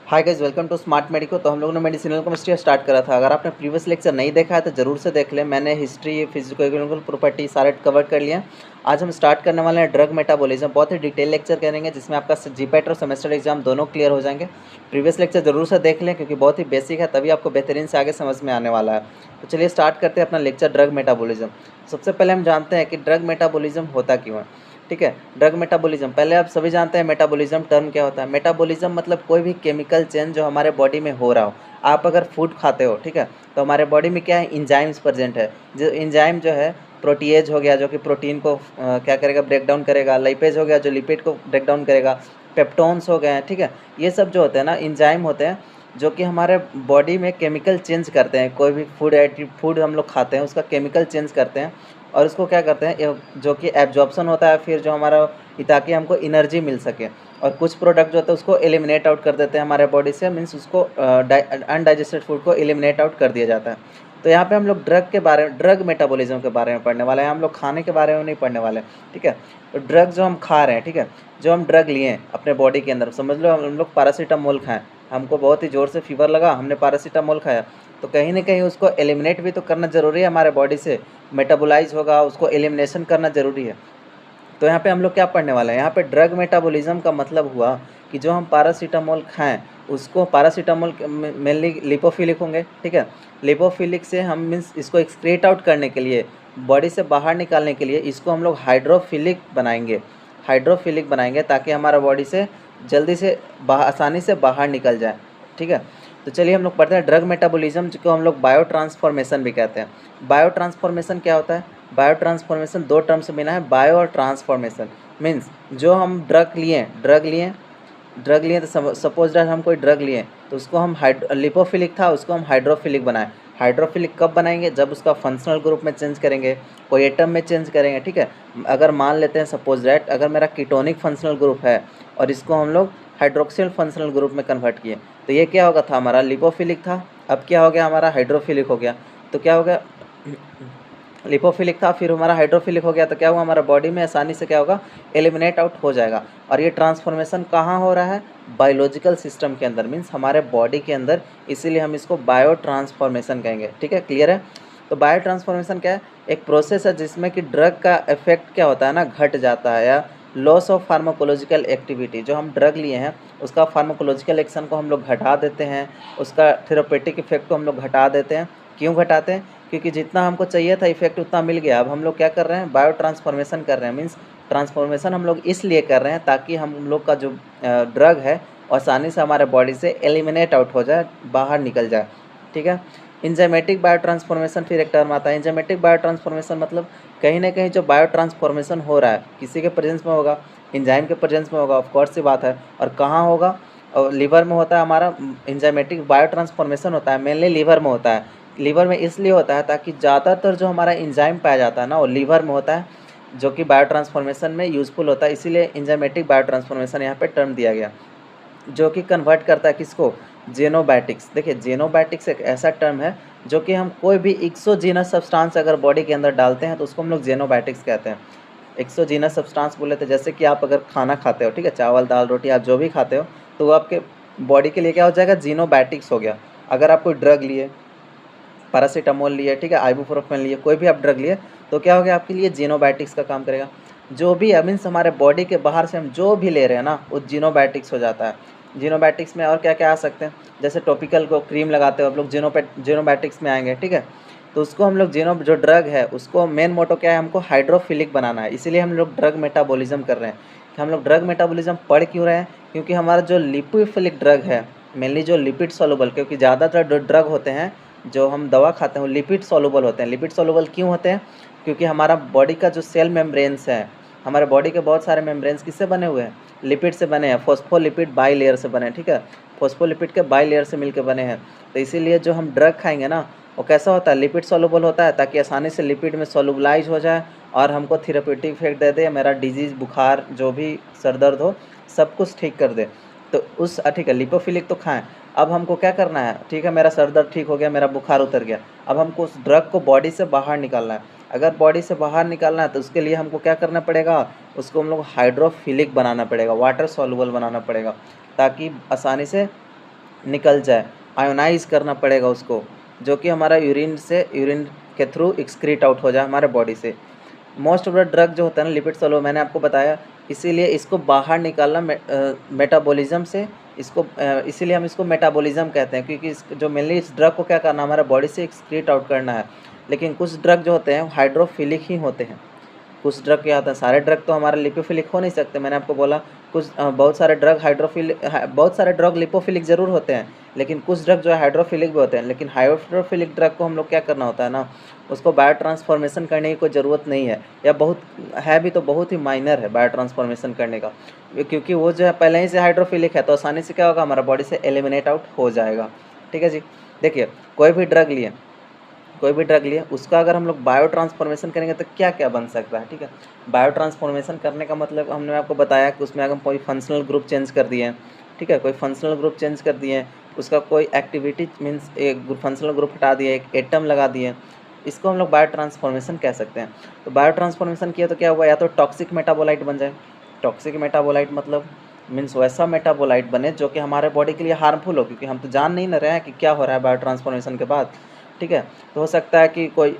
Hi guys, welcome to smart medico. तो हम लोगों ने मेडिसिनल केमिस्ट्री स्टार्ट करा था। अगर आपने प्रीवियस लेक्चर नहीं देखा है तो ज़रूर से देख लें। मैंने हिस्ट्री, फिजिकोकेमिकल प्रॉपर्टी सारे कवर कर लिए हैं। आज हम स्टार्ट करने वाले हैं ड्रग मेटाबॉलिज्म। बहुत ही डिटेल लेक्चर करेंगे जिसमें आपका जीपैट और सेमेस्टर एग्जाम दोनों क्लियर हो जाएंगे। प्रीवियस लेक्चर ज़रूर से देख लें क्योंकि बहुत ही बेसिक है, तभी आपको बेहतरीन से आगे समझ में आने वाला है। तो चलिए स्टार्ट करते हैं अपना लेक्चर ड्रग मेटाबॉलिज्म। सबसे पहले हम जानते हैं कि ड्रग मेटाबॉलिज्म होता क्यों है। ठीक है, ड्रग मेटाबॉलिज्म पहले आप सभी जानते हैं। मेटाबॉलिज्म टर्म क्या होता है। मेटाबॉलिज्म मतलब कोई भी केमिकल चेंज जो हमारे बॉडी में हो रहा हो। आप अगर फूड खाते हो, ठीक है, तो हमारे बॉडी में क्या है, इंजाइम्स प्रेजेंट है। जो इंजाइम जो है, प्रोटीएज हो गया जो कि प्रोटीन को क्या करेगा, ब्रेक डाउन करेगा। लाइपेज हो गया जो लिपिड को ब्रेक डाउन करेगा। पेप्टोन्स हो गए हैं, ठीक है। ये सब जो होते हैं ना, इंजाइम होते हैं जो कि हमारे बॉडी में केमिकल चेंज करते हैं। कोई भी फूड हम लोग खाते हैं उसका केमिकल चेंज करते हैं और उसको क्या करते हैं, जो कि एब्जॉर्प्शन होता है, फिर जो हमारा ताकि हमको एनर्जी मिल सके। और कुछ प्रोडक्ट जो होते हैं उसको एलिमिनेट आउट कर देते हैं हमारे बॉडी से, मीन्स उसको अनडाइजेस्टेड फूड को एलिमिनेट आउट कर दिया जाता है। तो यहाँ पे हम लोग ड्रग मेटाबॉलिज्म के बारे में पढ़ने वाले हैं। हम लोग खाने के बारे में नहीं पढ़ने वाले, ठीक है। तो ड्रग जो हम खा रहे हैं, ठीक है, जो हम ड्रग लिए हैं अपने बॉडी के अंदर, समझ लो हम लोग पैरासीटामोल खाएं, हमको बहुत ही ज़ोर से फीवर लगा, हमने पैरासीटामोल खाया, तो कहीं ना कहीं उसको एलिमिनेट भी तो करना ज़रूरी है हमारे बॉडी से। मेटाबोलाइज होगा, उसको एलिमिनेशन करना ज़रूरी है। तो यहाँ पे हम लोग क्या पढ़ने वाले हैं, यहाँ पे ड्रग मेटाबॉलिज्म का मतलब हुआ कि जो हम पैरासीटामोल खाएं उसको, पैरासीटामोल मेनली लिपोफिलिक होंगे, ठीक है। लिपोफिलिक से हम मीन्स इसको एक्सक्रीट आउट करने के लिए, बॉडी से बाहर निकालने के लिए इसको हम लोग हाइड्रोफिलिक बनाएंगे। हाइड्रोफिलिक बनाएंगे ताकि हमारा बॉडी से जल्दी से आसानी से बाहर निकल जाए, ठीक है। तो चलिए हम लोग पढ़ते हैं ड्रग मेटाबॉलिज्म, जिसको हम लोग बायो ट्रांसफॉर्मेशन भी कहते हैं। बायो ट्रांसफॉर्मेशन क्या होता है। बायो ट्रांसफॉर्मेशन दो टर्म से बना है, बायो और ट्रांसफॉर्मेशन। मीन्स जो हम ड्रग लिए तो सपोज दैट हम कोई ड्रग लिए तो उसको हम लिपोफिलिक था, उसको हम हाइड्रोफिलिक बनाए। हाइड्रोफिलिक कब बनाएंगे, जब उसका फंक्शनल ग्रुप में चेंज करेंगे, कोई एटम में चेंज करेंगे, ठीक है। अगर मान लेते हैं सपोज दैट अगर मेरा कीटोनिक फंक्शनल ग्रुप है और इसको हम लोग हाइड्रोक्सिल फंक्शनल ग्रुप में कन्वर्ट किए, तो ये क्या होगा, था हमारा लिपोफिलिक था, अब क्या हो गया, हमारा हाइड्रोफिलिक हो गया। तो क्या हो गया, लिपोफिलिक था फिर हमारा हाइड्रोफिलिक हो गया, तो क्या हुआ, हमारा बॉडी में आसानी से क्या होगा, एलिमिनेट आउट हो जाएगा। और ये ट्रांसफॉर्मेशन कहाँ हो रहा है, बायोलॉजिकल सिस्टम के अंदर, मीन्स हमारे बॉडी के अंदर, इसीलिए हम इसको बायो ट्रांसफॉर्मेशन कहेंगे, ठीक है। क्लियर है। तो बायो ट्रांसफॉर्मेशन क्या है, एक प्रोसेस है जिसमें कि ड्रग का इफेक्ट क्या होता है ना, घट जाता है, या लॉस ऑफ फार्माकोलॉजिकल एक्टिविटी, जो हम ड्रग लिए हैं उसका फार्माकोलॉजिकल एक्शन को हम लोग घटा देते हैं, उसका थेरापेटिक इफेक्ट को हम लोग घटा देते हैं। क्यों घटाते हैं, क्योंकि जितना हमको चाहिए था इफेक्ट उतना मिल गया। अब हम लोग क्या कर रहे हैं, बायो ट्रांसफॉर्मेशन कर रहे हैं। मीन्स ट्रांसफॉर्मेशन हम लोग इसलिए कर रहे हैं ताकि हम लोग का जो ड्रग है आसानी से हमारे बॉडी से एलिमिनेट आउट हो जाए, बाहर निकल जाए, ठीक है। इंजाइमेटिक बायो ट्रांसफॉर्मेशन फिर एक टर्म आता है। इंजाइमेटिक बायो ट्रांसफॉर्मेशन मतलब कहीं ना कहीं जो बायो ट्रांसफॉर्मेशन हो रहा है किसी के प्रेजेंस में होगा, इंजाइम के प्रेजेंस में होगा, ऑफकोर्स सी बात है। और कहाँ होगा, और लीवर में होता है हमारा। इंजाइमेटिक बायो ट्रांसफॉर्मेशन होता है मेनली लीवर में होता है। लीवर में इसलिए होता है ताकि ज़्यादातर जो हमारा एंजाइम पाया जाता है ना वो लीवर में होता है, जो कि बायो ट्रांसफॉर्मेशन में यूज़फुल होता है। इसीलिए एंजाइमेटिक बायो ट्रांसफॉर्मेशन यहाँ पे टर्म दिया गया, जो कि कन्वर्ट करता है किसको, जेनोबायोटिक्स। देखिए जेनोबायोटिक्स एक ऐसा टर्म है जो कि हम कोई भी एक्सोजीनस सब्सटेंस अगर बॉडी के अंदर डालते हैं तो उसको हम लोग जेनोबायोटिक्स कहते हैं। एक्सोजीनस सब्सटेंस बोले तो जैसे कि आप अगर खाना खाते हो, ठीक है, चावल दाल रोटी आप जो भी खाते हो, तो वो आपके बॉडी के लिए क्या हो जाएगा, जेनोबायोटिक्स हो गया। अगर आप कोई ड्रग लिए, पैरासीटामोल लिए, ठीक है, आइबुप्रोफेन लिए, कोई भी आप ड्रग लिए, तो क्या हो गया, आपके लिए जेनोबायोटिक्स का काम करेगा। जो भी मीन्स हमारे बॉडी के बाहर से हम जो भी ले रहे हैं ना वो जेनोबायोटिक्स हो जाता है। जेनोबायोटिक्स में और क्या क्या आ सकते हैं, जैसे टॉपिकल को क्रीम लगाते हो आप लोग, जेनोबायोटिक्स में आएंगे, ठीक है। तो उसको हम लोग जो ड्रग है उसको मेन मोटो क्या है, हमको हाइड्रोफिलिक बनाना है। इसीलिए हम लोग ड्रग मेटाबॉलिज्म कर रहे हैं। कि हम लोग ड्रग मेटाबॉलिज्म पढ़ क्यों रहे हैं, क्योंकि हमारा जो लिपोफिलिक ड्रग है, मेनली जो लिपिड सॉल्युबल, क्योंकि ज़्यादातर जो ड्रग होते हैं जो हम दवा खाते हैं वो लिपिड सॉल्युबल होते हैं। लिपिड सॉल्युबल क्यों होते हैं, क्योंकि हमारा बॉडी का जो सेल मेम्ब्रेन्स है, हमारे बॉडी के बहुत सारे मेम्ब्रेन्स किससे बने हुए हैं, लिपिड से बने हैं। फॉस्फोलिपिड बाई लेयर से बने हैं, ठीक है, फॉस्फोलिपिड के बाई लेयर से मिलकर बने हैं। तो इसीलिए जो हम ड्रग खाएंगे ना वो कैसा होता है, लिपिड सॉल्युबल होता है, ताकि आसानी से लिपिड में सॉल्युबलाइज हो जाए और हमको थेरेपेटिक इफेक्ट दे दे, मेरा डिजीज़, बुखार, जो भी सर दर्द हो सब कुछ ठीक कर दे। तो उस ठीक है, लिपोफिलिक तो खाएं। अब हमको क्या करना है, ठीक है, मेरा सर दर्द ठीक हो गया, मेरा बुखार उतर गया, अब हमको उस ड्रग को बॉडी से बाहर निकालना है। अगर बॉडी से बाहर निकालना है तो उसके लिए हमको क्या करना पड़ेगा, उसको हम लोग हाइड्रोफिलिक बनाना पड़ेगा, वाटर सॉल्युबल बनाना पड़ेगा, ताकि आसानी से निकल जाए, आयोनाइज़ करना पड़ेगा उसको, जो कि हमारा यूरिन के थ्रू एक्सक्रीट आउट हो जाए हमारे बॉडी से। मोस्ट ऑफ द ड्रग जो होता है ना लिपिड सॉल्युबल, मैंने आपको बताया, इसीलिए इसको बाहर निकालना मेटाबॉलिज्म से, इसीलिए हम इसको मेटाबॉलिज्म कहते हैं, क्योंकि जो मेनली इस ड्रग को क्या करना है, हमारा बॉडी से एक्सक्रीट आउट करना है। लेकिन कुछ ड्रग जो होते हैं हाइड्रोफिलिक ही होते हैं। कुछ ड्रग क्या होता है, सारे ड्रग तो हमारे लिपोफिलिक हो नहीं सकते, मैंने आपको बोला कुछ बहुत सारे ड्रग लिपोफिलिक ज़रूर होते हैं, लेकिन कुछ ड्रग जो है हाइड्रोफिलिक भी होते हैं। लेकिन हाइड्रोफिलिक ड्रग को हम लोग क्या करना होता है ना, उसको बायो ट्रांसफॉर्मेशन करने की कोई ज़रूरत नहीं है, या बहुत है भी तो बहुत ही माइनर है बायो ट्रांसफॉर्मेशन करने का, क्योंकि वो जो है पहले ही से हाइड्रोफिलिक है, तो आसानी से क्या होगा, हमारा बॉडी से एलिमिनेट आउट हो जाएगा। ठीक है जी। देखिए कोई भी ड्रग लिए उसका अगर हम लोग बायो ट्रांसफॉर्मेशन करेंगे तो क्या क्या बन सकता है। ठीक है, बायो ट्रांसफॉर्मेशन करने का मतलब हमने आपको बताया कि उसमें अगर हम कोई फंक्शनल ग्रुप चेंज कर दिए, ठीक है, कोई फंक्शनल ग्रुप चेंज कर दिए, उसका कोई एक्टिविटी मीन्स एक फंक्शनल ग्रुप हटा दिए, एक एटम लगा दिए, इसको हम लोग बायो ट्रांसफॉर्मेशन कह सकते हैं। तो बायो ट्रांसफॉर्मेशन किया तो क्या हुआ, या तो टॉक्सिक मेटाबोलाइट बन जाए। टॉक्सिक मेटाबोलाइट मतलब मीन्स वैसा मेटाबोलाइट बने जो कि हमारे बॉडी के लिए हार्मफुल हो, क्योंकि हम तो जान नहीं ना रहे हैं कि क्या हो रहा है बायो ट्रांसफॉर्मेशन के बाद। ठीक है, तो हो सकता है कि कोई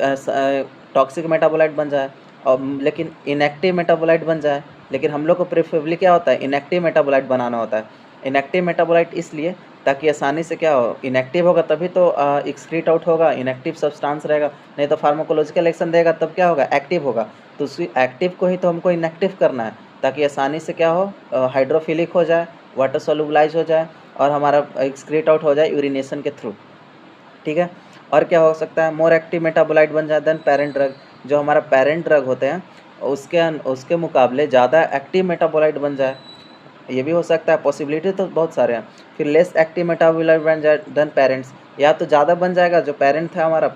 टॉक्सिक मेटाबोलाइट बन जाए, और लेकिन इनएक्टिव मेटाबोलाइट बन जाए। लेकिन हम लोग को प्रेफरेबली क्या होता है, इनएक्टिव मेटाबोलाइट बनाना होता है। इनएक्टिव मेटाबोलाइट इसलिए ताकि आसानी से क्या हो, इनएक्टिव होगा तभी तो एक्सक्रीट आउट होगा, इनएक्टिव सब्सटेंस रहेगा, नहीं तो फार्माकोलॉजिकल एक्शन देगा तब क्या होगा, एक्टिव होगा। तो उसी एक्टिव को ही तो हमको इनएक्टिव करना है, ताकि आसानी से क्या हो, हाइड्रोफिलिक हो जाए, वाटर सोल्यूबलाइज हो जाए, और हमारा एक्सक्रीट आउट हो जाए यूरिनेशन के थ्रू। ठीक है, और क्या हो सकता है, मोर एक्टिव मेटाबोलाइट बन जाए देन पेरेंट ड्रग। जो हमारा पेरेंट ड्रग होते हैं उसके मुकाबले ज़्यादा एक्टिव मेटाबोलाइट बन जाए, ये भी हो सकता है। पॉसिबिलिटी तो बहुत सारे हैं। फिर लेस एक्टिव मेटाबोलाइट बन जाए देन पेरेंट्स, या तो ज़्यादा बन जाएगा जो पेरेंट था हमारा,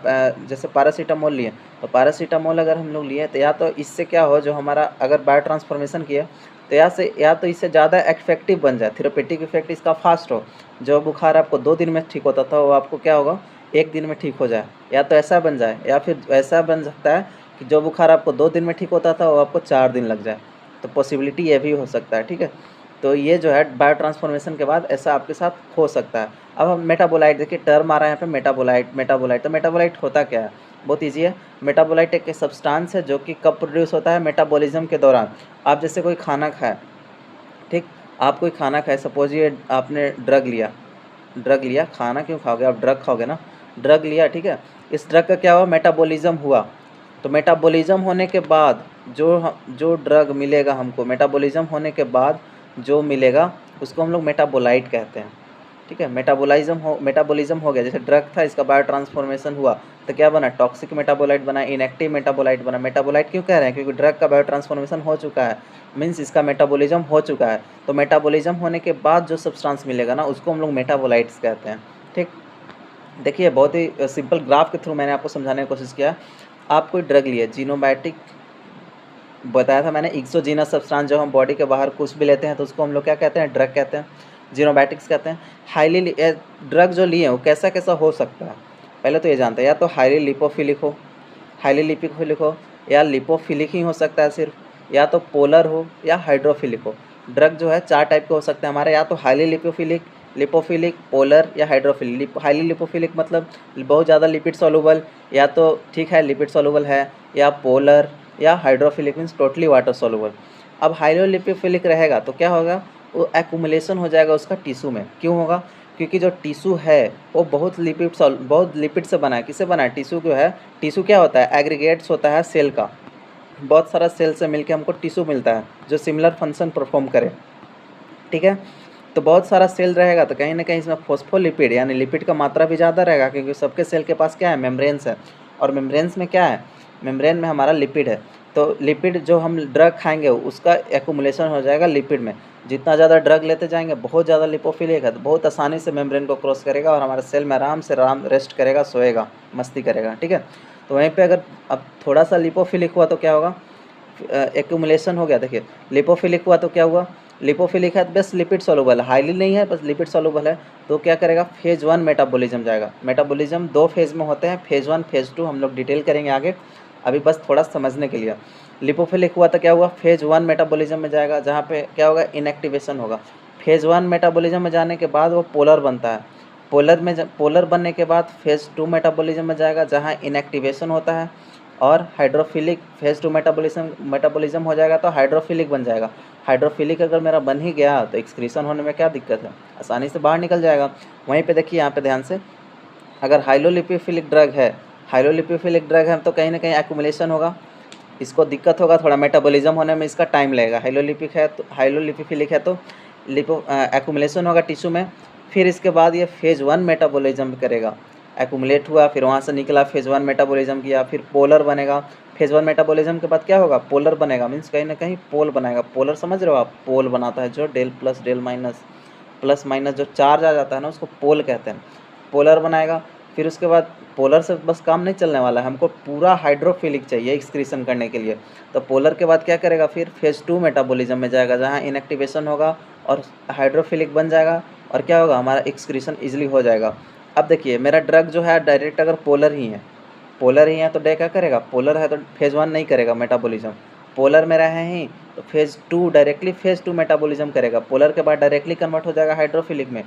जैसे पैरासीटामोल लिए, तो पैरासीटामोल अगर हम लोग लिए तो या तो इससे क्या हो, जो हमारा अगर बायो ट्रांसफॉर्मेशन किए तो या तो इससे ज़्यादा इफेक्टिव बन जाए, थेरेपेटिक इफेक्ट इसका फास्ट हो। जो बुखार आपको 2 दिन में ठीक होता था वो आपको क्या होगा, 1 दिन में ठीक हो जाए, या तो ऐसा बन जाए, या फिर ऐसा बन सकता है कि जो बुखार आपको 2 दिन में ठीक होता था वो आपको 4 दिन लग जाए। तो पॉसिबिलिटी ये भी हो सकता है। ठीक है, तो ये जो है बायो ट्रांसफॉर्मेशन के बाद ऐसा आपके साथ हो सकता है। अब हम मेटाबोलाइट, देखिए टर्म आ रहा है यहाँ पे मेटाबोलाइट। तो मेटाबोलाइट होता क्या है, बहुत ईजी है। मेटाबोलाइट एक सब्सटेंस है जो कि कब प्रोड्यूस होता है, मेटाबॉलिज्म के दौरान। आप जैसे कोई खाना खाए, ठीक, आप कोई खाना खाए, सपोज ये आपने ड्रग लिया, खाना क्यों खाओगे आप, ड्रग खाओगे ना, ड्रग लिया, ठीक है। इस ड्रग का क्या हुआ, मेटाबॉलिज्म हुआ। तो मेटाबॉलिज्म होने के बाद जो ड्रग मिलेगा हमको, मेटाबॉलिज्म होने के बाद जो मिलेगा उसको हम लोग मेटाबोलाइट कहते हैं। ठीक है, मेटाबॉलिज्म हो गया, जैसे ड्रग था इसका बायो ट्रांसफॉर्मेशन हुआ तो क्या बना, टॉक्सिक मेटाबोलाइट बना, इनएक्टिव मेटाबोलाइट बना। मेटाबोलाइट क्यों कह रहे हैं, क्योंकि ड्रग का बायो ट्रांसफॉर्मेशन हो चुका है, मीन्स इसका मेटाबॉलिज्म हो चुका है। तो मेटाबॉलिज्म होने के बाद जो सब्सटेंस मिलेगा ना उसको हम लोग मेटाबोलाइट्स कहते हैं। ठीक, देखिए बहुत ही सिंपल ग्राफ के थ्रू मैंने आपको समझाने की कोशिश किया। आप कोई ड्रग लिए, जीनोबायोटिक बताया था मैंने, एक्सोजीनस सब्सटेंस जो हम बॉडी के बाहर कुछ भी लेते हैं तो उसको हम लोग क्या कहते हैं, ड्रग कहते हैं, जीनोबायोटिक्स कहते हैं। हाईली ड्रग जो लिए हैं वो कैसा कैसा हो सकता है, पहले तो ये जानते हैं, या तो हाईली लिपोफिलिक हो, या लिपोफिलिक ही हो सकता है सिर्फ, या तो पोलर हो, या हाइड्रोफिलिक हो। ड्रग जो है 4 टाइप के हो सकते हैं हमारे, या तो हाईली लिपोफिलिक, पोलर, या हाइड्रोफिलिक। हाईली लिपोफिलिक मतलब बहुत ज़्यादा लिपिड सॉल्युबल, या तो ठीक है लिपिड सॉल्युबल है, या पोलर, या hydrophilic means totally water soluble. अब हाईली लिपोफिलिक रहेगा तो क्या होगा, वो एक्यूमुलेशन हो जाएगा उसका टिश्यू में। क्यों होगा, क्योंकि जो टिश्यू है वो बहुत लिपिड से बना है। किससे बना है, टिश्यू जो है, टिश्यू क्या होता है, एग्रीगेट्स होता है सेल का, बहुत सारा सेल से मिलके हमको टिश्यू मिलता है जो सिमिलर फंक्शन परफॉर्म करे। ठीक है, तो बहुत सारा सेल रहेगा तो कहीं ना कहीं इसमें फॉस्फोलिपिड यानी लिपिड का मात्रा भी ज़्यादा रहेगा, क्योंकि सबके सेल के पास क्या है, मेम्ब्रेन्स है, और मेम्ब्रेन्स में क्या है, मेम्ब्रेन में हमारा लिपिड है। तो लिपिड जो हम ड्रग खाएंगे उसका एक्यूमुलेशन हो जाएगा लिपिड में। जितना ज़्यादा ड्रग लेते जाएंगे, बहुत ज़्यादा लिपोफिलिक है तो बहुत आसानी से मेम्ब्रेन को क्रॉस करेगा और हमारे सेल में आराम रेस्ट करेगा, सोएगा, मस्ती करेगा। ठीक है, तो वहीं पे अगर अब थोड़ा सा लिपोफिलिक हुआ तो क्या होगा, एक्यूमुलेशन हो गया। देखिए लिपोफिलिक हुआ तो क्या हुआ, लिपोफिलिक है बस लिपिड सॉल्युबल है, हाईली नहीं है बस लिपिड सॉल्युबल है, तो क्या करेगा, फेज़ 1 मेटाबॉलिज्म जाएगा। मेटाबॉलिज्म 2 फेज़ में होते हैं, फेज़ 1 फेज़ 2 हम लोग डिटेल करेंगे आगे, अभी बस थोड़ा समझने के लिए। लिपोफिलिक हुआ तो क्या हुआ, फेज़ 1 मेटाबॉलिज्म में जाएगा, जहाँ पे क्या होगा, इनएक्टिवेशन होगा। फेज़ 1 मेटाबॉलिज्म में जाने के बाद वो पोलर बनता है, पोलर में पोलर बनने के बाद फेज़ 2 मेटाबॉलिज्म में जाएगा जहाँ इनएक्टिवेशन होता है, और हाइड्रोफिलिक फेज़ 2 मेटाबॉलिज्म हो जाएगा तो हाइड्रोफिलिक बन जाएगा। हाइड्रोफिलिक अगर मेरा बन ही गया तो एक्सक्रीशन होने में क्या दिक्कत है, आसानी से बाहर निकल जाएगा। वहीं पे देखिए यहाँ पे ध्यान से, अगर हाइड्रोलिपोफिलिक ड्रग है तो कहीं ना कहीं एक्यूमुलेशन होगा, इसको दिक्कत होगा, थोड़ा मेटाबॉलिज्म होने में इसका टाइम लगेगा। हाइड्रोलिपोफिलिक है तो एक्यूमुलेशन होगा टिश्यू में, फिर इसके बाद ये फेज़ 1 मेटाबॉलिज्म करेगा, एक्यूमुलेट हुआ, फिर वहाँ से निकला, फेज़ 1 मेटाबॉलिज्म किया, फिर पोलर बनेगा। फेज़ 1 मेटाबॉलिज्म के बाद क्या होगा, पोलर बनेगा, मीन्स कहीं ना कहीं पोल बनाएगा। पोलर समझ रहे हो आप, पोल बनाता है जो del plus del minus plus minus जो चार्ज आ जाता है ना उसको पोल कहते हैं। पोलर बनाएगा, फिर उसके बाद पोलर से बस काम नहीं चलने वाला है, हमको पूरा हाइड्रोफिलिक चाहिए एक्सक्रीशन करने के लिए। तो पोलर के बाद क्या करेगा, फिर फेज़ 2 मेटाबॉलिज्म में जाएगा जहाँ इनएक्टिवेशन होगा और हाइड्रोफिलिक बन जाएगा, और क्या होगा, हमारा एक्सक्रीशन ईजिली हो जाएगा। अब देखिए मेरा ड्रग जो है डायरेक्ट अगर पोलर ही है तो डे क्या करेगा, पोलर है तो फेज़ 1 नहीं करेगा मेटाबॉलिज्म, पोलर मेरा है ही तो फेज़ 2 डायरेक्टली फेज़ 2 मेटाबॉलिज्म करेगा, पोलर के बाद डायरेक्टली कन्वर्ट हो जाएगा हाइड्रोफिलिक में।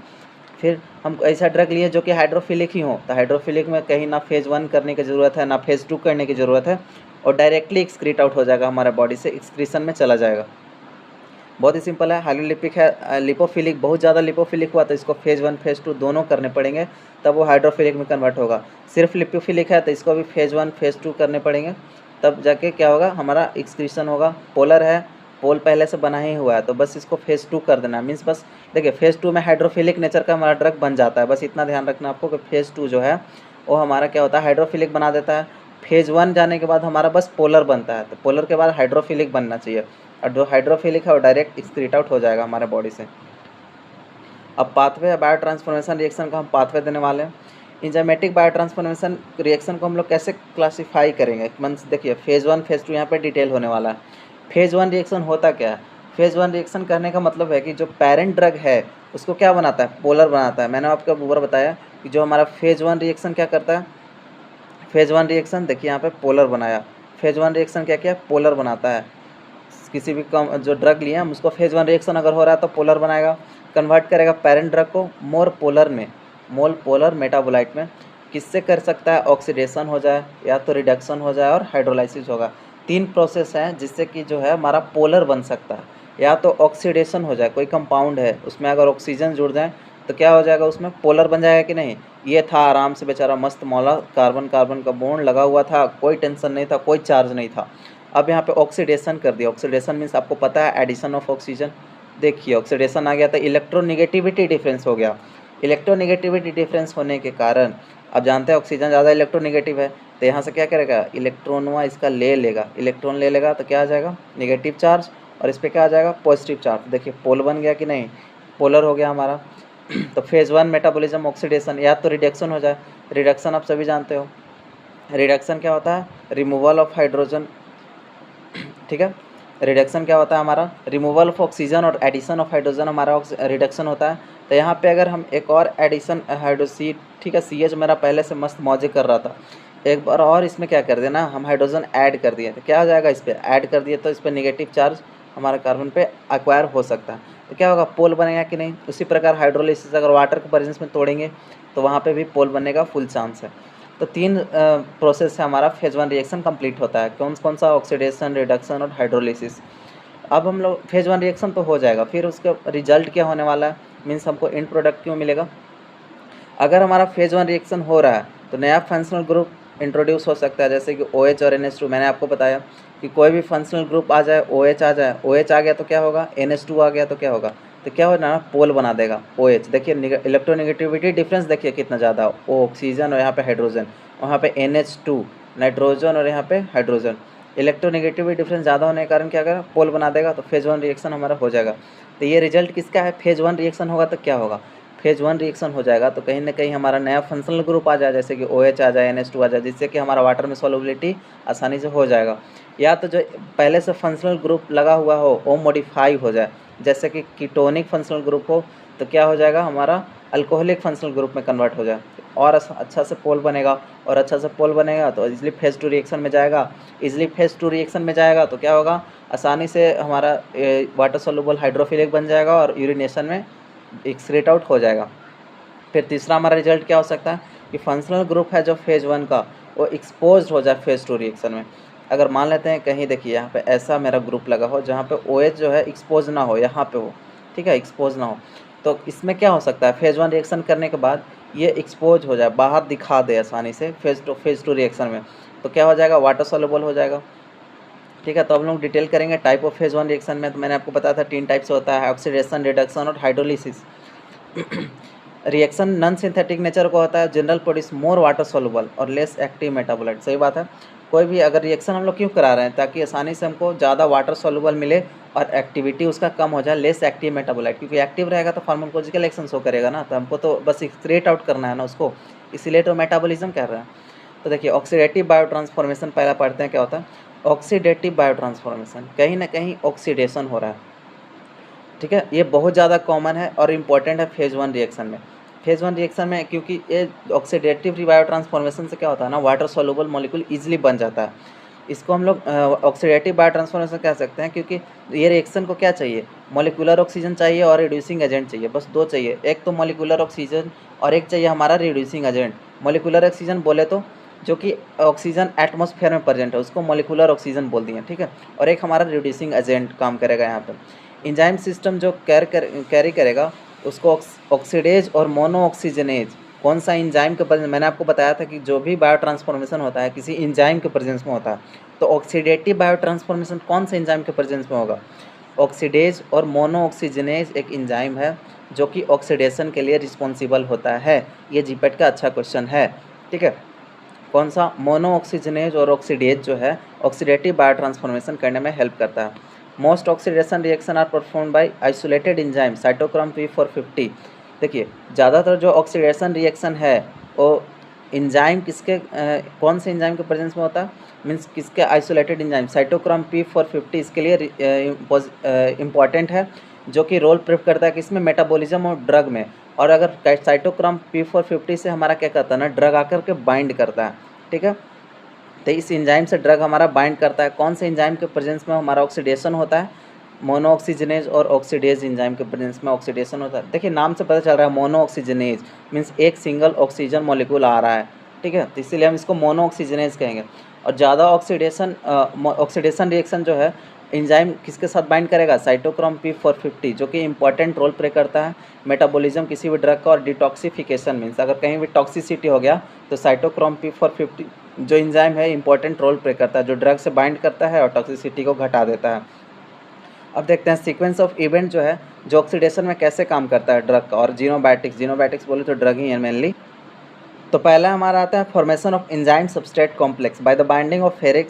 फिर हम ऐसा ड्रग लिए जो कि हाइड्रोफिलिक ही हो, तो हाइड्रोफिलिक में कहीं ना फेज़ 1 करने की ज़रूरत है ना फेज़ 2 करने की ज़रूरत है, और डायरेक्टली एक्सक्रीट आउट हो जाएगा, हमारे बॉडी से एक्सक्रीशन में चला जाएगा। बहुत ही सिंपल है। हाइड्रोलिपिक है, लिपोफिलिक बहुत ज़्यादा लिपोफिलिक हुआ तो इसको फेज़ 1 फेज़ 2 दोनों करने पड़ेंगे, तब वो हाइड्रोफिलिक में कन्वर्ट होगा। सिर्फ लिपोफिलिक है तो इसको भी फेज़ 1 फेज़ 2 करने पड़ेंगे, तब जाके क्या होगा, हमारा एक्सक्रीशन होगा। पोलर है, पोल पहले से बना ही हुआ है तो बस इसको फेज़ 2 कर देना, मीन्स बस देखिए फेज़ 2 में हाइड्रोफिलिक नेचर का हमारा ड्रग बन जाता है। बस इतना ध्यान रखना आपको कि फेज़ 2 जो है वो हमारा क्या होता है, हाइड्रोफिलिक बना देता है। फेज़ 1 जाने के बाद हमारा बस पोलर बनता है, तो पोलर के बाद हाइड्रोफिलिक बनना चाहिए, और जो हाइड्रोफिलिक है वो डायरेक्ट एक्सक्रीट आउट हो जाएगा हमारे बॉडी से। अब पाथवे या बायो ट्रांसफॉर्मेशन रिएक्शन का हम पाथवे देने वाले हैं। इंजाइमेटिक बायो ट्रांसफॉर्मेशन रिएक्शन को हम लोग कैसे क्लासीफाई करेंगे, मीन्स देखिए फेज़ 1 फेज़ 2 यहाँ पे डिटेल होने वाला है। फेज़ 1 रिएक्शन होता क्या है, फेज़ 1 रिएक्शन करने का मतलब है कि जो पेरेंट ड्रग है उसको क्या बनाता है, पोलर बनाता है। मैंने आपको ऊपर बताया कि जो हमारा फेज़ 1 रिएक्शन क्या करता है, फेज़ 1 रिएक्शन देखिए यहाँ पे पोलर बनाया, फेज़ 1 रिएक्शन क्या किया, पोलर बनाता है। किसी भी कम जो ड्रग लिए हम उसको फेज़ 1 रिएक्शन अगर हो रहा है तो पोलर बनाएगा, कन्वर्ट करेगा पेरेंट ड्रग को मोर पोलर मेटाबोलाइट में। किससे कर सकता है, ऑक्सीडेशन हो जाए या तो रिडक्शन हो जाए और हाइड्रोलाइसिस होगा। 3 प्रोसेस हैं जिससे कि जो है हमारा पोलर बन सकता है, या तो ऑक्सीडेशन हो जाए, कोई कंपाउंड है उसमें अगर ऑक्सीजन जुड़ जाए तो क्या हो जाएगा, उसमें पोलर बन जाएगा कि नहीं। ये था आराम से बेचारा मस्त मौला, कार्बन कार्बन का बॉन्ड लगा हुआ था, कोई टेंशन नहीं था, कोई चार्ज नहीं था। अब यहाँ पे ऑक्सीडेशन कर दिया, ऑक्सीडेशन मीन्स आपको पता है एडिशन ऑफ ऑक्सीजन। देखिए ऑक्सीडेशन आ गया तो इलेक्ट्रोनेगेटिविटी डिफरेंस हो गया। इलेक्ट्रोनेगेटिविटी डिफरेंस होने के कारण अब जानते हैं ऑक्सीजन ज़्यादा इलेक्ट्रोनेगेटिव है, तो यहाँ से क्या करेगा, इलेक्ट्रॉनवा इसका ले लेगा, इलेक्ट्रॉन ले लेगा तो क्या आ जाएगा, नेगेटिव चार्ज, और इस पर क्या आ जाएगा, पॉजिटिव चार्ज। देखिए पोल बन गया कि नहीं, पोलर हो गया हमारा। तो फेज़ 1 मेटाबॉलिज्म ऑक्सीडेशन या तो रिडक्शन हो जाए, रिडक्शन आप सभी जानते हो, रिडक्शन क्या होता है, रिमूवल ऑफ हाइड्रोजन, ठीक है। रिडक्शन क्या होता है हमारा, रिमूवल ऑफ ऑक्सीजन और एडिशन ऑफ हाइड्रोजन हमारा रिडक्शन होता है। तो यहाँ पे अगर हम एक और एडिशन हाइड्रोसी, ठीक है, CH मेरा पहले से मस्त मौजे कर रहा था, एक बार और इसमें क्या कर देना, हम हाइड्रोजन ऐड कर दिए तो क्या आ जाएगा, इस पर ऐड कर दिए तो इस पर निगेटिव चार्ज हमारा कार्बन पे एक्वायर हो सकता है, तो क्या होगा, पोल बनेगा कि नहीं। उसी प्रकार हाइड्रोलिसिस अगर वाटर के प्रेजेंस में तोड़ेंगे तो वहाँ पे भी पोल बनने का फुल चांस है। तो 3 प्रोसेस से हमारा फेज़ 1 रिएक्शन कंप्लीट होता है, कौन सा, ऑक्सीडेशन, रिडक्शन और हाइड्रोलिसिस। अब हम लोग फेज़ 1 रिएक्शन तो हो जाएगा, फिर उसका रिजल्ट क्या होने वाला है, मीन्स हमको एंड प्रोडक्ट क्यों मिलेगा। अगर हमारा फेज़ 1 रिएक्शन हो रहा है तो नया फंक्शनल ग्रुप इंट्रोड्यूस हो सकता है, जैसे कि OH और NH2। मैंने आपको बताया कि कोई भी फंक्शनल ग्रुप आ जाए, OH आ जाए, OH आ गया तो क्या होगा, NH2 आ गया तो क्या होगा, तो क्या होगा ना, पोल बना देगा OH। देखिए इलेक्ट्रोनेगेटिविटी डिफरेंस देखिए कितना ज़्यादा, ऑक्सीजन और यहाँ पे हाइड्रोजन, वहाँ पे NH2 नाइट्रोजन और यहाँ पे हाइड्रोजन। इलेक्ट्रोनेगेटिविटी डिफरेंस ज़्यादा होने के कारण क्या करेगा, पोल बना देगा, तो फेज़ 1 रिएक्शन हमारा हो जाएगा। तो ये रिजल्ट किसका है, फेज़ 1 रिएक्शन होगा तो क्या होगा, फेज़ 1 रिएक्शन हो जाएगा तो कहीं ना कहीं हमारा नया फंक्शनल ग्रुप आ जाए, जैसे कि OH आ जाए, NH2 आ जाए, जिससे कि हमारा वाटर में सॉल्युबिलिटी आसानी से हो जाएगा। या तो जो पहले से फंक्शनल ग्रुप लगा हुआ हो वो मॉडिफाई हो जाए, जैसे कि कीटोनिक फंक्शनल ग्रुप हो तो क्या हो जाएगा, हमारा अल्कोहलिक फंक्शनल ग्रुप में कन्वर्ट हो जाए और अच्छा से पोल बनेगा, और अच्छा से पोल बनेगा तो इजली फेज़ 2 रिएक्शन में जाएगा। इजली फेज़ 2 रिएक्शन में जाएगा तो क्या होगा, आसानी से हमारा वाटर सोल्यूबल हाइड्रोफिलिक बन जाएगा और यूरिनेशन में एक्सक्रीट आउट हो जाएगा। फिर तीसरा हमारा रिजल्ट क्या हो सकता है कि फंक्शनल ग्रुप है जो फेज़ 1 का वो एक्सपोज्ड हो जाए फेज़ 2 रिएक्शन में। अगर मान लेते हैं कहीं देखिए यहाँ पे ऐसा मेरा ग्रुप लगा हो जहाँ पे OH जो है एक्सपोज ना हो, यहाँ पे हो, ठीक है, एक्सपोज ना हो, तो इसमें क्या हो सकता है फेज़ 1 रिएक्शन करने के बाद ये एक्सपोज हो जाए, बाहर दिखा दे आसानी से फेज़ 2 रिएक्शन में, तो क्या हो जाएगा, वाटर सॉल्युबल हो जाएगा। ठीक है, तो हम लोग डिटेल करेंगे टाइप ऑफ फेज़ 1 रिएक्शन में। तो मैंने आपको बताया था 3 टाइप से होता है, ऑक्सीडेशन, रिडक्शन और hydrolysis. Reaction non synthetic nature का होता है, general produce more water soluble और लेस एक्टिव मेटाबोलाइट। सही बात है, कोई भी अगर रिएक्शन हम लोग क्यों करा रहे हैं, ताकि आसानी से हमको ज़्यादा वाटर सॉल्युबल मिले और एक्टिविटी उसका कम हो जाए, लेस एक्टिव मेटाबोलाइट, क्योंकि एक्टिव रहेगा तो फार्माकोलॉजिकल एक्शन शो करेगा ना, तो हमको तो बस एक्सक्रीट आउट करना है ना उसको, इसीलिए तो मेटाबॉलिज्म कर रहे हैं। तो देखिए ऑक्सीडेटिव बायोट्रांसफॉर्मेशन पहला पढ़ते हैं क्या होता है। ऑक्सीडेटिव बायोट्रांसफॉर्मेशन, कहीं ना कहीं ऑक्सीडेशन हो रहा है, ठीक है, ये बहुत ज़्यादा कॉमन है और इम्पॉर्टेंट है फेज़ 1 रिएक्शन में। फेज़ 1 रिएक्शन में क्योंकि ये ऑक्सीडेटिव बायोट्रांसफॉर्मेशन से क्या होता है ना, वाटर सॉल्युबल मॉलिक्यूल इजीली बन जाता है। इसको हम लोग ऑक्सीडेटिव बायोट्रांसफॉर्मेशन कह सकते हैं, क्योंकि ये रिएक्शन को क्या चाहिए, मॉलिक्यूलर ऑक्सीजन चाहिए और रिड्यूसिंग एजेंट चाहिए, बस दो चाहिए, एक तो मॉलिक्यूलर ऑक्सीजन और एक चाहिए हमारा रिड्यूसिंग एजेंट। मॉलिक्यूलर ऑक्सीजन बोले तो जो कि ऑक्सीजन एटमॉस्फेयर में प्रेजेंट है उसको मॉलिक्यूलर ऑक्सीजन बोल दिए, ठीक है, और एक हमारा रिड्यूसिंग एजेंट काम करेगा यहाँ पर। एंजाइम सिस्टम जो कैरी करेगा उसको ऑक्सीडेज और मोनो ऑक्सीजनेज, कौन सा एंजाइम के प्रेजेंस, मैंने आपको बताया था कि जो भी बायो ट्रांसफॉर्मेशन होता है किसी एंजाइम के प्रेजेंस में होता है, तो ऑक्सीडेटिव बायो ट्रांसफॉर्मेशन कौन से एंजाइम के प्रेजेंस में होगा, ऑक्सीडेज और मोनो ऑक्सीजनेज एक एंजाइम है जो कि ऑक्सीडेशन के लिए रिस्पॉन्सिबल होता है। ये जीपेट का अच्छा क्वेश्चन है, ठीक है, कौन सा, मोनो ऑक्सीजनेज और ऑक्सीडेज जो है ऑक्सीडेटिव बायो ट्रांसफॉर्मेशन करने में हेल्प करता है। Most oxidation reaction are perform by isolated enzyme cytochrome P450। देखिए ज़्यादातर जो ऑक्सीडेशन रिएक्शन है वो एंजाइम किसके कौन से एंजाइम के प्रेजेंस में होता है, मीन्स किसके, आइसोलेटेड एंजाइम साइटोक्रोम P450 इसके लिए इम्पॉर्टेंट है, जो कि रोल प्ले करता है किसमें, मेटाबॉलिज्म और ड्रग में। और अगर साइटोक्रोम P450 से हमारा क्या करता है ना, ड्रग आकर के बाइंड करता है, ठीक है, तो इस एंजाइम से ड्रग हमारा बाइंड करता है। कौन से एंजाइम के प्रेजेंस में हमारा ऑक्सीडेशन होता है, मोनो ऑक्सीजनेज और ऑक्सीडेज एंजाइम के प्रेजेंस में ऑक्सीडेशन होता है। देखिए नाम से पता चल रहा है मोनो ऑक्सीजनेज मीन्स एक सिंगल ऑक्सीजन मॉलिक्यूल आ रहा है, ठीक है, तो इसीलिए हम इसको मोनो ऑक्सीजनेज कहेंगे। और ज़्यादा ऑक्सीडेशन रिएक्शन जो है एंजाइम किसके साथ बाइंड करेगा, साइटोक्रोम P450, जो कि इंपॉर्टेंट रोल प्ले करता है मेटाबॉलिज्म किसी भी ड्रग का और डिटॉक्सिफिकेशन, मीन्स अगर कहीं भी टॉक्सिसिटी हो गया तो साइटोक्रोम P450 जो एंजाइम है इंपॉर्टेंट रोल प्ले करता है, जो ड्रग से बाइंड करता है और टॉक्सिसिटी को घटा देता है। अब देखते हैं सीक्वेंस ऑफ इवेंट जो है जो ऑक्सीडेशन में कैसे काम करता है ड्रग का, और जीनोबायोटिक्स बोले तो ड्रग ही है मेनली। तो पहला हमारा आता है formation of enzyme substrate complex by the binding of ferric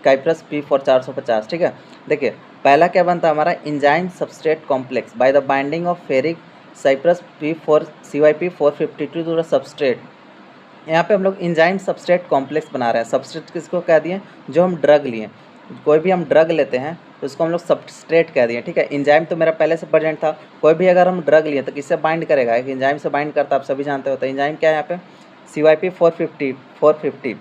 cypress P450, ठीक है। देखिए पहला क्या बनता है हमारा, enzyme substrate complex by the binding of ferric cypress CYP452 to the substrate. यहाँ पे हम लोग एंजाइम सबस्ट्रेट कॉम्प्लेक्स बना रहे हैं। सबस्ट्रेट किसको कह दिए, जो हम ड्रग लिए, कोई भी हम ड्रग लेते हैं तो उसको हम लोग सबस्ट्रेट कह दिए, ठीक है। एंजाइम तो मेरा पहले से प्रेजेंट था, कोई भी अगर हम ड्रग लिए तो किससे बाइंड करेगा, एक एंजाइम से बाइंड करता है, आप सभी जानते हो। तो एंजाइम क्या है यहाँ पे, CYP450,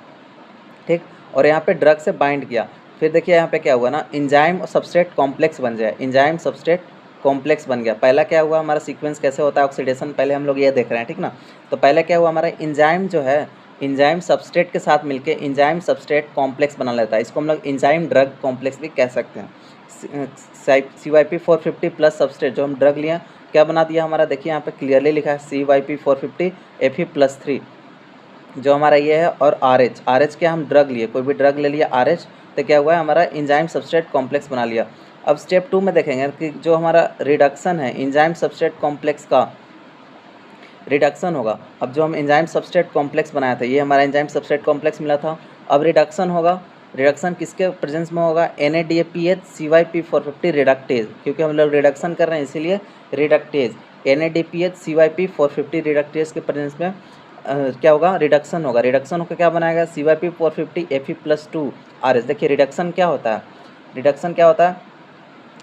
ठीक, और यहाँ पे ड्रग से बाइंड किया। फिर देखिए यहाँ पे क्या हुआ ना, एंजाइम और सबस्ट्रेट कॉम्प्लेक्स बन जाए, एंजाइम सबस्ट्रेट कॉम्प्लेक्स बन गया। पहला क्या हुआ हमारा सीक्वेंस कैसे होता है ऑक्सीडेशन, पहले हम लोग ये देख रहे हैं, ठीक ना। तो पहले क्या हुआ हमारा, एंजाइम जो है एंजाइम सबस्ट्रेट के साथ मिलके एंजाइम सबस्ट्रेट कॉम्प्लेक्स बना लेता है, इसको हम लोग एंजाइम ड्रग कॉम्प्लेक्स भी कह सकते हैं। CYP450 प्लस सबस्ट्रेट जो हम ड्रग लिए क्या बना दिया हमारा, देखिए यहाँ पे क्लियरली लिखा है CYP450 Fe+3 जो हमारा ये है, और RH क्या हम ड्रग लिए, कोई भी ड्रग ले लिया RH, तो क्या हुआ है हमारा एंजाइम सबस्ट्रेट कॉम्प्लेक्स बना लिया। अब स्टेप 2 में देखेंगे कि जो हमारा रिडक्शन है एंजाइम सबस्ट्रेट कॉम्प्लेक्स का रिडक्शन होगा। अब जो हम एंजाइम सबस्ट्रेट कॉम्प्लेक्स बनाया था, ये हमारा एंजाइम सबस्ट्रेट कॉम्प्लेक्स मिला था, अब रिडक्शन होगा। रिडक्शन किसके प्रेजेंस में होगा, NADPH CYP450 रिडक्टेज, क्योंकि हम लोग रिडक्शन कर रहे हैं इसीलिए रिडक्टेज, NADPH CYP450 रिडक्टेज के प्रेजेंस में क्या होगा, रिडक्शन होगा। रिडक्शन होकर क्या बनाएगा, CYP450 Fe+2 RH। देखिए रिडक्शन क्या होता है, रिडक्शन क्या होता है,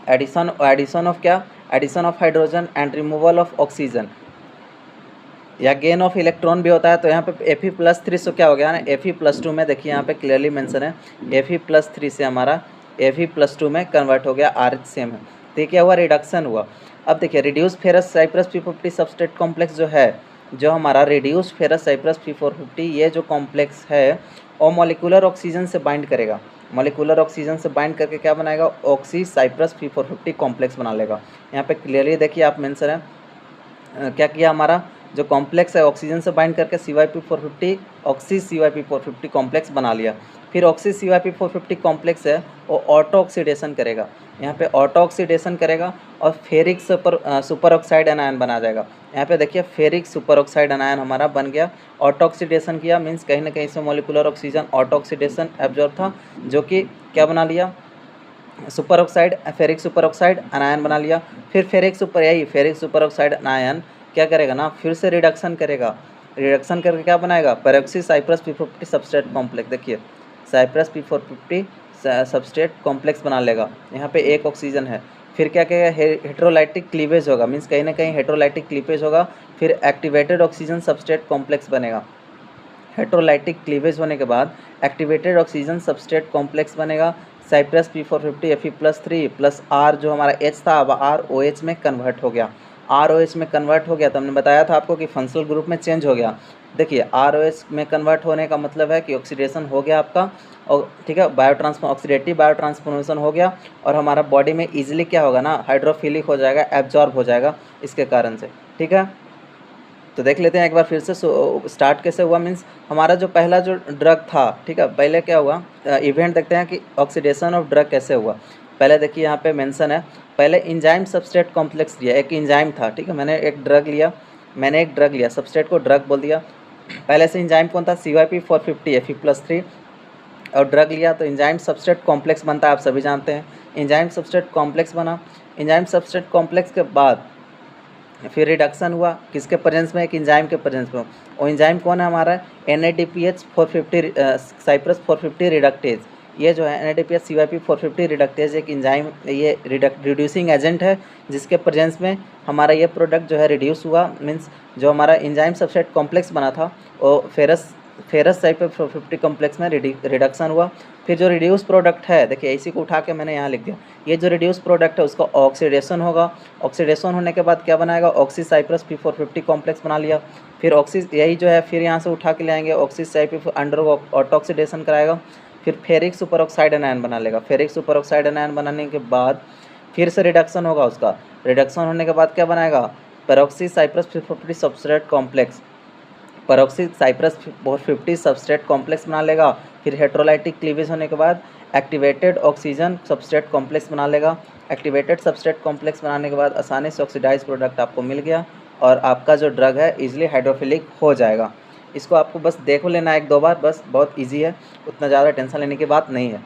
एडिशन ऑफ क्या, addition of hydrogen and removal of oxygen, या गेन ऑफ इलेक्ट्रॉन भी होता है। तो यहाँ पे Fe+3 से क्या हो गया ना, Fe+2 में देखिए यहाँ पे क्लियरली मेंशन है, Fe+3 से हमारा Fe+2 में कन्वर्ट हो गया, RH सेम है, तो ये क्या हुआ, रिडक्शन हुआ। अब देखिए reduce ferrous cypress P450 substrate complex जो है जो हमारा रिड्यूस्ड फेरस साइप्रस P450 ये जो कॉम्प्लेक्स है वो मॉलिक्यूलर ऑक्सीजन से बाइंड करेगा। मॉलिक्यूलर ऑक्सीजन से बाइंड करके क्या बनाएगा, ऑक्सी साइप्रस P450 कॉम्प्लेक्स बना लेगा। यहाँ पे क्लियरली देखिए आप मेंशन है क्या किया, हमारा जो कॉम्प्लेक्स है ऑक्सीजन से बाइंड करके CYP450 ऑक्सी CYP450 कॉम्प्लेक्स बना लिया। फिर ऑक्सी CYP450 कॉम्प्लेक्स है वो ऑटो ऑक्सीडेशन करेगा, यहाँ पे ऑटो ऑक्सीडेशन करेगा और फेरिक सुपर ऑक्साइड एनायन बना जाएगा। यहाँ पे देखिए फेरिक सुपर ऑक्साइड एनायन हमारा बन गया। ऑटो ऑक्सीडेशन किया मीन्स कहीं ना कहीं से molecular oxygen auto oxidation absorb था, जो कि क्या बना लिया, super oxide ferric super oxide anion बना लिया। फिर फेरिक सुपर ऑक्साइड एनायन क्या करेगा ना, फिर से रिडक्शन करेगा। रिडक्शन करके क्या बनाएगा, peroxy cypress P450 substrate complex. देखिए साइप्रस P450 सबस्ट्रेट कॉम्प्लेक्स बना लेगा। यहाँ पे एक ऑक्सीजन है। फिर क्या कहेगा, हेट्रोलाइटिक क्लीवेज होगा मीन्स कहीं ना कहीं हेट्रोलाइटिक क्लीवेज होगा। फिर एक्टिवेटेड ऑक्सीजन सबस्ट्रेट कॉम्प्लेक्स बनेगा। हेट्रोलाइटिक क्लीवेज होने के बाद एक्टिवेटेड ऑक्सीजन सबस्ट्रेट कॉम्प्लेक्स बनेगा। Cypress P450 Fe+3 plus R जो हमारा H था अब ROH में कन्वर्ट हो गया। ROH में कन्वर्ट हो गया तो हमने बताया था आपको कि फंक्शनल ग्रुप में चेंज हो गया। देखिए ROH में कन्वर्ट होने का मतलब है कि ऑक्सीडेशन हो गया आपका, और ठीक है ऑक्सीडेटिव बायोट्रांसफॉर्मेशन हो गया और हमारा बॉडी में ईजिली क्या होगा ना, हाइड्रोफिलिक हो जाएगा, एब्जॉर्ब हो जाएगा इसके कारण से। ठीक है, तो देख लेते हैं एक बार फिर से स्टार्ट कैसे हुआ। मीन्स हमारा जो पहला जो ड्रग था, ठीक है, पहले क्या हुआ इवेंट देखते हैं कि ऑक्सीडेशन ऑफ ड्रग कैसे हुआ। पहले देखिए यहाँ पे मेंशन है, पहले इंजाइम सबस्ट्रेट कॉम्प्लेक्स लिया, एक इंजाइम था, ठीक है, मैंने एक ड्रग लिया, सबस्ट्रेट को ड्रग बोल दिया। पहले से इंजाइम कौन था, CYP450 Fe+3 और ड्रग लिया तो इंजाइम सबस्ट्रेट कॉम्प्लेक्स बनता है, आप सभी जानते हैं। इंजाइम सबस्ट्रेट कॉम्प्लेक्स बना। इंजाइम सबस्ट्रेट कॉम्प्लेक्स के बाद फिर रिडक्शन हुआ, किसके प्रेजेंस में, एक इंजाइम के प्रेजेंस में। और इंजाइम कौन है हमारा, NADPH 450 साइप्रस 450 रिडक्टेज। ये जो है NADPH CYP450 रिडक्टेज एक इंजाइम, ये रिड्यूसिंग एजेंट है जिसके प्रेजेंस में हमारा ये प्रोडक्ट जो है रिड्यूस हुआ। मीन्स जो हमारा इंजाइम सबस्ट्रेट कॉम्प्लेक्स बना था वो फेरस CYP450 कॉम्प्लेक्स में रिडक्शन हुआ। फिर जो रिड्यूस प्रोडक्ट है, देखिए इसी को उठा के मैंने यहाँ लिख दिया, ये जो रिड्यूस प्रोडक्ट है उसका ऑक्सीडेशन होगा। ऑक्सीडेशन होने के बाद क्या बनाएगा, ऑक्सी साइप्रस P450 कॉम्प्लेक्स बना लिया। फिर ऑक्सी यही जो है फिर यहाँ से उठा के ले आएंगे, ऑक्सी साइप अंडर ऑटो ऑक्सीडेशन कराएगा। फिर फेरिक सुपर ऑक्साइड एनायन बना लेगा। फेरिक सुपर ऑक्साइड एनायन बनाने के बाद फिर से रिडक्शन होगा उसका। रिडक्शन होने के बाद क्या बनाएगा, peroxy cypress P450 substrate complex, peroxy cypress 450 substrate complex बना लेगा। फिर हेट्रोलाइटिक क्लीवेज होने के बाद एक्टिवेटेड ऑक्सीजन सबस्ट्रेट कॉम्प्लेक्स बना लेगा। एक्टिवेटेड सबस्ट्रेट कॉम्प्लेक्स बनाने के बाद आसानी से ऑक्सीडाइज प्रोडक्ट आपको मिल गया और आपका जो ड्रग है इजीली हाइड्रोफिलिक हो जाएगा। इसको आपको बस देख लेना है 1-2 बार, बस बहुत इजी है, उतना ज़्यादा टेंशन लेने की बात नहीं है।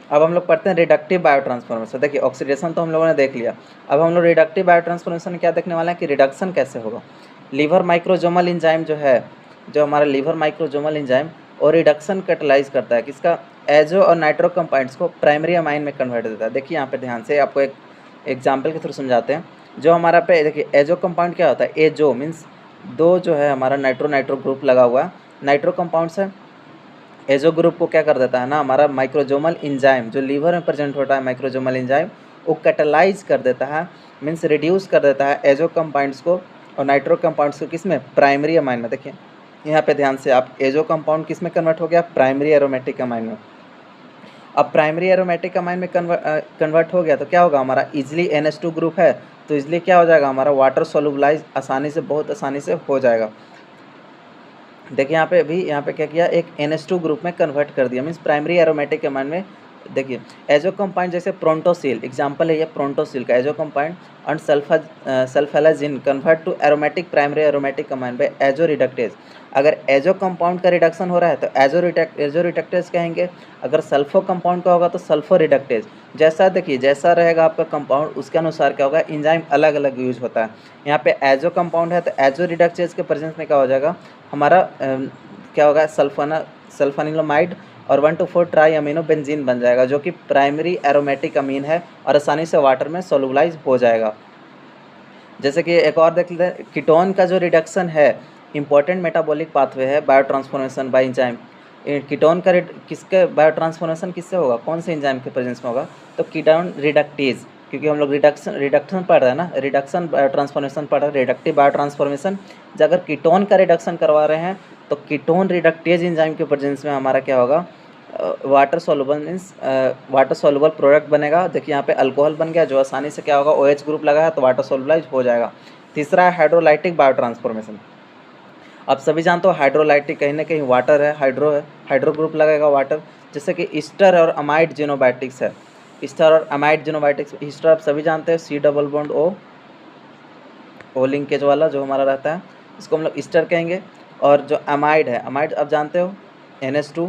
अब हम लोग पढ़ते हैं रिडक्टिव बायोट्रांसफॉर्मेशन। देखिए ऑक्सीडेशन तो हम लोगों ने देख लिया, अब हम लोग रिडक्टिव बायोट्रांसफॉर्मेशन क्या देखने वाले हैं कि रिडक्शन कैसे होगा। लीवर माइक्रोजोमल एंजाइम जो है, जो हमारा लीवर माइक्रोजोमल एंजाइम और रिडक्शन कैटलाइज करता है किसका, एजो और नाइट्रो कंपाउंड्स को प्राइमरी अमाइन में कन्वर्ट देता है। देखिए यहाँ पे ध्यान से आपको एक एग्जाम्पल के थ्रू समझाते हैं। जो हमारा पे देखिए एजो कंपाउंड क्या होता है, एजो मीन्स दो जो है हमारा नाइट्रो ग्रुप लगा हुआ है, नाइट्रो कंपाउंड्स है। एजो ग्रुप को क्या कर देता है ना, हमारा माइक्रोजोमल एंजाइम जो लीवर में प्रेजेंट होता है, माइक्रोजोमल एंजाइम वो कैटलाइज कर देता है, मीन्स रिड्यूस कर देता है एजो कंपाउंड्स को और नाइट्रो कंपाउंड्स को, किस में, प्राइमरी अमाइन में। देखिए यहाँ पे ध्यान से आप, एजो कंपाउंड किस में कन्वर्ट हो गया, प्राइमरी एरोमेटिक अमाइन में। अब प्राइमरी एरोमेटिक अमाइन में कन्वर्ट हो गया तो क्या होगा, हमारा इजिली NH2 ग्रुप है तो इजिली क्या हो जाएगा, हमारा वाटर सोलुबलाइज आसानी से, बहुत आसानी से हो जाएगा। देखिए यहाँ पे क्या किया, एक NH2 ग्रुप में कन्वर्ट कर दिया, मीन्स प्राइमरी एरोमेटिक अमाइन में। देखिए एजो कंपाउंड जैसे प्रोंटोसिल, एग्जांपल है ये प्रोंटोसिल का azo compound, and sulfasalazine convert to aromatic primary aromatic amine by azo reductase. अगर एजो कंपाउंड का रिडक्शन हो रहा है तो एजो रिडक्टेज कहेंगे, अगर सल्फो कंपाउंड का होगा तो सल्फो रिडक्टेज। जैसा देखिए जैसा रहेगा आपका कंपाउंड उसके अनुसार क्या होगा, इंजाइम अलग अलग यूज होता है। यहाँ पे एजो कंपाउंड है तो एजो रिडक्टेज के प्रेजेंस में क्या हो जाएगा, हमारा क्या होगा, सल्फानिलमाइड और 1,2,4 ट्राई अमीनो बेंजीन बन जाएगा, जो कि प्राइमरी एरोमेटिक अमीन है और आसानी से वाटर में सोलुबलाइज हो जाएगा। जैसे कि एक और देख लेते हैं, कीटोन का जो रिडक्शन है इंपॉर्टेंट मेटाबॉलिक पाथवे है बायोट्रांसफॉर्मेशन बाय एंजाइम। कीटोन का किसके बायोट्रांसफॉर्मेशन किससे होगा, कौन से एंजाइम के प्रेजेंस में होगा, तो कीटोन रिडक्टेज। क्योंकि हम लोग रिडक्शन पढ़ रहे हैं ना, रिडक्शन बायो ट्रांसफॉर्मेशन पढ़ रहे हैं, रिडक्टिव बायो ट्रांसफॉर्मेशन। जब अगर कीटोन का रिडक्शन करवा रहे हैं तो कीटोन रिडक्टेज एंजाइम के प्रेजेंस में हमारा क्या होगा, water soluble means water soluble product बनेगा। देखिए यहाँ पे अल्कोहल बन गया, जो आसानी से क्या होगा, OH ग्रुप लगा है तो वाटर सॉल्युबलाइज हो जाएगा। तीसरा है हाइड्रोलाइटिक बायो ट्रांसफॉर्मेशन। आप सभी जानते हो हाइड्रोलाइटिक कहीं ना कहीं वाटर है, हाइड्रो ग्रुप लगेगा वाटर, जैसे कि ईस्टर और अमाइड जिनोबायोटिक्स है। ईस्टर और अमाइड जिनोबायोटिक्स, ईस्टर आप सभी जानते हैं C double bond O linkage वाला जो हमारा रहता है, इसको हम लोग ईस्टर कहेंगे। और जो अमाइड है, अमाइड आप जानते हो NH2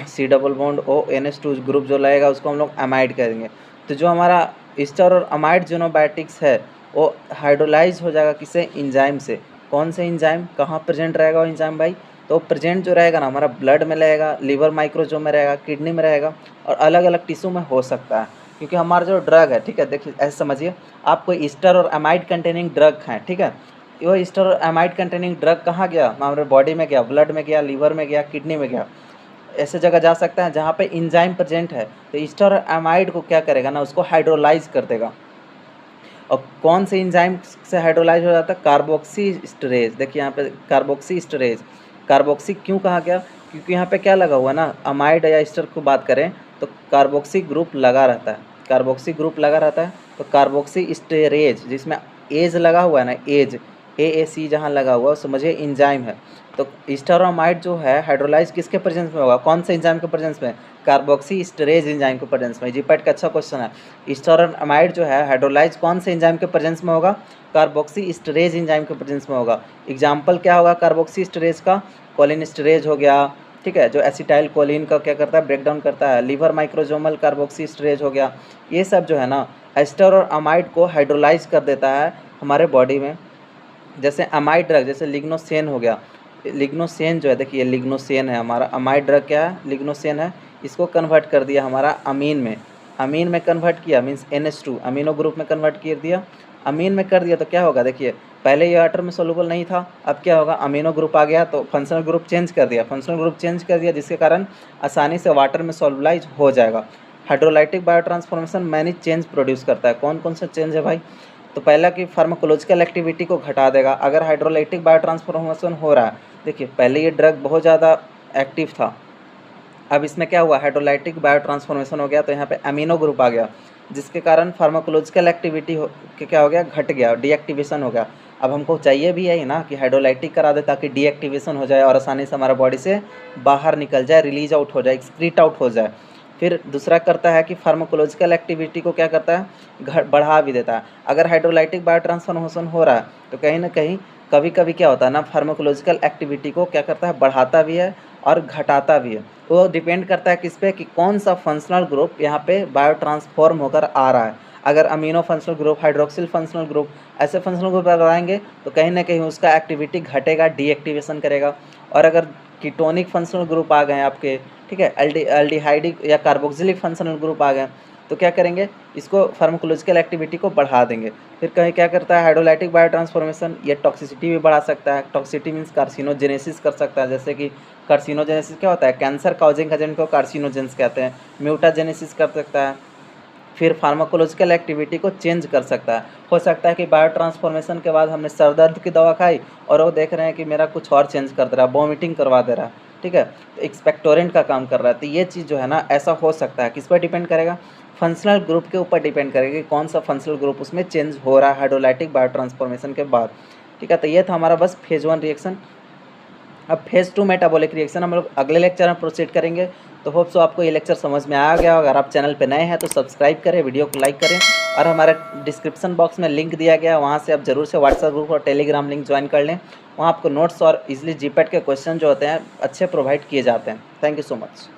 C double bond O NH2 group जो लगेगा उसको हम लोग अमाइड कहेंगे। तो जो हमारा ईस्टर और अमाइड जिनोबायोटिक्स है वो हाइड्रोलाइज हो जाएगा किसे, इंजाइम से। कौन से इंजाइम, कहाँ प्रेजेंट रहेगा वो इंजाइम भाई, तो प्रेजेंट जो रहेगा ना हमारा ब्लड में रहेगा, लिवर माइक्रोजोम में रहेगा, किडनी में रहेगा और अलग अलग टिश्यू में हो सकता है। क्योंकि हमारा जो ड्रग है, ठीक है, देखिए ऐसे समझिए, आप कोई ईस्टर और अमाइड कंटेनिंग ड्रग खाएं, ठीक है, वो ईस्टर और अमाइड कंटेनिंग ड्रग कहाँ गया, हमारे बॉडी में गया, ब्लड में गया, लीवर में गया, किडनी में गया, ऐसे जगह जा सकता है जहाँ पे इंजाइम प्रेजेंट है। तो ईस्टर और अमाइड को क्या करेगा ना, उसको हाइड्रोलाइज कर देगा। और कौन से इंजाइम से हाइड्रोलाइज हो जाता है, कार्बोक्सी स्टरेज। देखिए यहाँ पे कार्बोक्सी स्टरेज, कार्बोक्सी क्यों कहा गया, क्योंकि यहाँ पे क्या लगा हुआ ना, अमाइड या ईस्टर को बात करें तो कार्बोक्सी ग्रुप लगा रहता है, कार्बोक्सी ग्रुप लगा रहता है। तो कार्बोक्सी स्टेरेज जिसमें एज लगा हुआ है ना, एज AAC जहाँ लगा हुआ है समझिए इंजाइम है। तो ईस्टरामाइड जो है हाइड्रोलाइज किसके प्रेजेंस में होगा, कौन से एंजाइम के प्रेजेंस में, कार्बोक्सी स्टेरेज एंजाइम के प्रेजेंस में। जीपैट का अच्छा क्वेश्चन है। ईस्टरामाइड जो है हाइड्रोलाइज कौन से एंजाइम के प्रेजेंस में होगा, कार्बोक्सी स्टेरेज एंजाइम के प्रेजेंस में होगा। एग्जाम्पल क्या होगा कार्बोक्सी स्टेरेज का, कोलिन स्टेरेज हो गया, ठीक है, जो एसिटाइल कोलिन का क्या करता है, ब्रेकडाउन करता है। लिवर माइक्रोजोमल कार्बोक्सी स्टेरेज हो गया। ये सब जो है ना एस्टर और अमाइड को हाइड्रोलाइज कर देता है हमारे बॉडी में। जैसे अमाइड ड्रग, जैसे लिग्नोसेन हो गया, लिग्नोसेन जो है, देखिए लिग्नोसेन है हमारा, अमाइड ड्रग क्या है, लिग्नोसेन है, इसको कन्वर्ट कर दिया हमारा अमीन में, अमीन में कन्वर्ट किया मीन्स NH2 अमीनो ग्रुप में कन्वर्ट कर दिया, अमीन में कर दिया तो क्या होगा, देखिए पहले ये वाटर में सोल्यूबल नहीं था, अब क्या होगा, अमीनो ग्रुप आ गया तो फंक्शनल ग्रुप चेंज कर दिया, फंक्शनल ग्रुप चेंज कर दिया जिसके कारण आसानी से वाटर में सोल्यूबलाइज हो जाएगा। Hydrolytic bio transformation many change produce करता है। कौन कौन सा चेंज है भाई, तो पहला कि फार्माकोलॉजिकल एक्टिविटी को घटा देगा। अगर हाइड्रोलाइटिक बायो ट्रांसफॉर्मेशन हो रहा है, देखिए पहले ये ड्रग बहुत ज़्यादा एक्टिव था, अब इसमें क्या हुआ, हाइड्रोलाइटिक बायो ट्रांसफॉर्मेशन हो गया तो यहाँ पे अमीनो ग्रुप आ गया जिसके कारण फार्माकोलॉजिकल एक्टिविटी क्या हो गया, घट गया, डीएक्टिवेशन हो गया। अब हमको चाहिए भी है ना कि हाइड्रोलाइटिक करा दे ताकि डीएक्टिवेशन हो जाए और आसानी से हमारा बॉडी से बाहर निकल जाए, रिलीज आउट हो जाए, एक्सक्रीट आउट हो जाए। फिर दूसरा करता है कि फार्माकोलॉजिकल एक्टिविटी को क्या करता है, बढ़ा भी देता है। अगर हाइड्रोलाइटिक बायो ट्रांसफॉर्मेशन हो रहा है तो कहीं ना कहीं कभी कभी क्या होता है ना, फार्माकोलॉजिकल एक्टिविटी को क्या करता है, बढ़ाता भी है और घटाता भी है। वो डिपेंड करता है किस पे, कि कौन सा फंक्शनल ग्रुप यहाँ पे बायो ट्रांसफॉर्म होकर आ रहा है। अगर amino functional group, hydroxyl functional group, ऐसे फंक्शनल ग्रुप लगाएंगे तो कहीं ना कहीं उसका एक्टिविटी घटेगा, डीएक्टिवेशन करेगा। और अगर कीटोनिक फंक्शनल ग्रुप आ गए आपके, ठीक है, एल्डिहाइडिक या कार्बोक्सिलिक फंक्शनल ग्रुप आ गए तो क्या करेंगे, इसको फार्माकोलॉजिकल एक्टिविटी को बढ़ा देंगे। फिर कहीं क्या करता है हाइड्रोलाइटिक बायो ट्रांसफॉर्मेशन, ये टॉक्सिसिटी भी बढ़ा सकता है। टॉक्सिसिटी मीन्स कार्सिनोजेनेसिस कर सकता है, जैसे कि कार्सिनोजेनेसिस क्या होता है, कैंसर काउजिंग एजेंट को कार्सिनोजेंस कहते हैं। म्यूटाजेनेसिस कर सकता है। फिर फार्माकोलॉजिकल एक्टिविटी को चेंज कर सकता है। हो सकता है कि बायो ट्रांसफॉर्मेशन के बाद हमने सर दर्द की दवा खाई और वो देख रहे हैं कि मेरा कुछ और चेंज कर दे रहा है, वॉमिटिंग करवा दे रहा है, ठीक है, तो एक्सपेक्टोरेंट का काम कर रहा है। तो ये चीज़ जो है ना ऐसा हो सकता है, किस पर डिपेंड करेगा, फंक्शनल ग्रुप के ऊपर डिपेंड करेगा कि कौन सा फंक्शनल ग्रुप उसमें चेंज हो रहा है हाइड्रोलाइटिक बायो ट्रांसफॉर्मेशन के बाद, ठीक है। तो ये था हमारा बस फेज़ 1 रिएक्शन। अब फेज़ 2 मेटाबॉलिक रिएक्शन हम लोग अगले लेक्चर में प्रोसीड करेंगे। तो होप सो आपको ये लेक्चर समझ में आ गया। अगर आप चैनल पे नए हैं तो सब्सक्राइब करें, वीडियो को लाइक करें और हमारे डिस्क्रिप्शन बॉक्स में लिंक दिया गया है, वहाँ से आप ज़रूर से व्हाट्सएप ग्रुप और टेलीग्राम लिंक ज्वाइन कर लें। वहाँ आपको नोट्स और इजीली जीपैट के क्वेश्चन जो होते हैं अच्छे प्रोवाइड किए जाते हैं। Thank you so much.